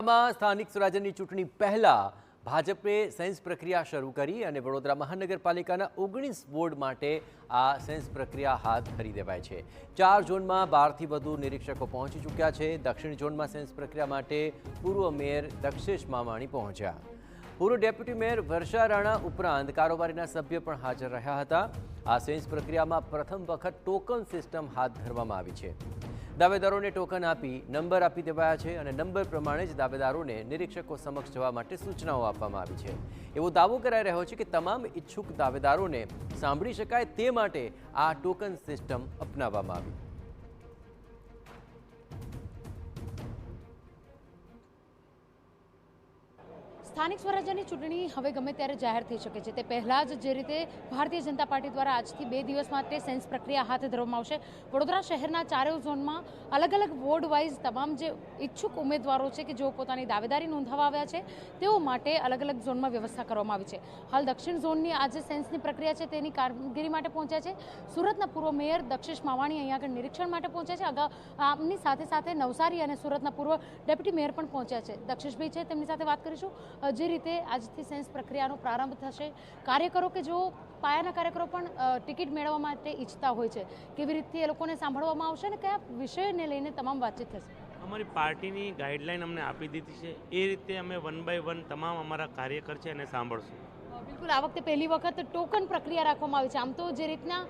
વડોદરામાં સ્થાનિક સ્વરાજ્યની ચૂંટણી પહેલા ભાજપે સેન્સ પ્રક્રિયા શરૂ કરી અને વડોદરા મહાનગરપાલિકાના 19 વોર્ડ માટે આ સેન્સ પ્રક્રિયા હાથ ધરી દેવાય છે। 4 ઝોનમાં 12થી વધુ નિરીક્ષકો પહોંચી ચૂક્યા છે। દક્ષિણ ઝોનમાં સેન્સ પ્રક્રિયા માટે પૂર્વ મેયર દક્ષેશ માવાણી પહોંચ્યા। પૂર્વ ડેપ્યુટી મેયર વર્ષા રાણા ઉપરાંત કારોબારીના સભ્ય પણ હાજર રહ્યા હતા। આ સેન્સ પ્રક્રિયામાં પ્રથમ વખત ટોકન સિસ્ટમ હાથ ધરવામાં આવી છે। દાવેદારોને ટોકન આપી નંબર આપી દેવાયા છે અને નંબર પ્રમાણે જ દાવેદારોને નિરીક્ષકો સમક્ષ જવા માટે સૂચનાઓ આપવામાં આવી છે। એવો દાવો કરાઈ રહ્યો છે કે તમામ ઈચ્છુક દાવેદારોને સાંભળી શકાય તે માટે આ ટોકન સિસ્ટમ અપનાવવામાં આવી। સ્થાનિક સ્વરાજ્યની ચૂંટણી હવે ગમે ત્યારે જાહેર થઈ શકે છે। તે પહેલાં જ જે રીતે ભારતીય જનતા પાર્ટી દ્વારા આજથી 2 દિવસ માટે સેન્સ પ્રક્રિયા હાથ ધરવામાં આવશે। વડોદરા શહેરના ચારેય ઝોનમાં અલગ અલગ વોર્ડ વાઇઝ તમામ જે ઈચ્છુક ઉમેદવારો છે કે જેઓ પોતાની દાવેદારી નોંધાવવા આવ્યા છે તેઓ માટે અલગ અલગ ઝોનમાં વ્યવસ્થા કરવામાં આવી છે। હાલ દક્ષિણ ઝોનની આ જે સેન્સની પ્રક્રિયા છે તેની કામગીરી માટે પહોંચ્યા છે સુરતના પૂર્વ મેયર દક્ષેશ માવાણી અહીંયા આગળ નિરીક્ષણ માટે પહોંચ્યા છે। અગાઉ આમની સાથે સાથે નવસારી અને સુરતના પૂર્વ ડેપ્યુટી મેયર પણ પહોંચ્યા છે। દક્ષેશભાઈ છે તેમની સાથે વાત કરીશું। જે રીતે આજથી સેન્સ પ્રક્રિયાનો પ્રારંભ થશે, કાર્યકરો કે જો પાયાના કાર્યકરો પણ ટિકિટ મેળવવા માટે ઈચ્છતા હોય છે, કેવી રીતે એ લોકોને સાંભળવામાં આવશે અને કયા વિષયને લઈને તમામ વાતચીત થશે? અમારી પાર્ટીની ગાઈડલાઈન અમને આપી દીધી છે, એ રીતે અમે 1 બાય 1 તમામ અમારા કાર્યકર છે એને સાંભળશું। બિલકુલ, આ વખતે પહેલી વખત ટોકન પ્રક્રિયા રાખવામાં આવી છે। આમ તો જે રીતના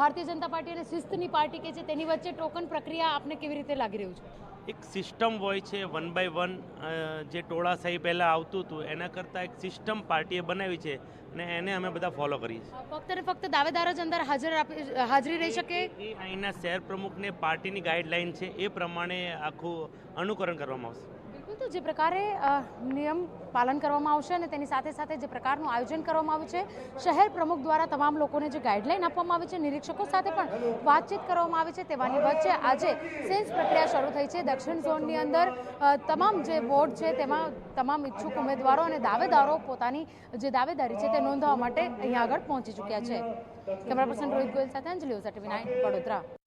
ભારતીય જનતા પાર્ટી અને શિસ્તની પાર્ટી કે છે તેની વચ્ચે ટોકન પ્રક્રિયા આપને કેવી રીતે લાગી રહ્યું છે? એક સિસ્ટમ હોય છે 1 બાય 1 જે ટોળાશાહી પહેલાં આવતું હતું એના કરતાં એક સિસ્ટમ પાર્ટીએ બનાવી છે અને એને અમે બધા ફોલો કરીએ છીએ। ફક્ત ને ફક્ત દાવેદાર જ અંદર હાજરી રહી શકે? એ અહીંના શહેર પ્રમુખને પાર્ટીની ગાઈડલાઈન છે એ પ્રમાણે આખું અનુકરણ કરવામાં આવશે। બિલકુલ, તો જે પ્રકારે નિયમ પાલન કરવામાં આવશે અને તેની સાથે સાથે જે પ્રકારનું આયોજન કરવામાં આવ્યું છે, શહેર પ્રમુખ દ્વારા તમામ લોકોને જે ગાઈડલાઈન આપવામાં આવી છે, નિરીક્ષકો સાથે પણ વાતચીત કરવામાં આવી છે, તેવાની વચ્ચે આજે સેન્સ પ્રક્રિયા શરૂ થઈ છે। દક્ષિણ ઝોનની અંદર તમામ જે વોર્ડ છે તેમાં તમામ ઈચ્છુક ઉમેદવારો અને દાવેદારો પોતાની જે દાવેદારી છે તે નોંધવા માટે અહીંયા આગળ પહોંચી ચૂક્યા છે। કેમેરા પર્સન રોહિત ગોયલ સાથે અંજલિ ઓઝા, TV9 વડોદરા।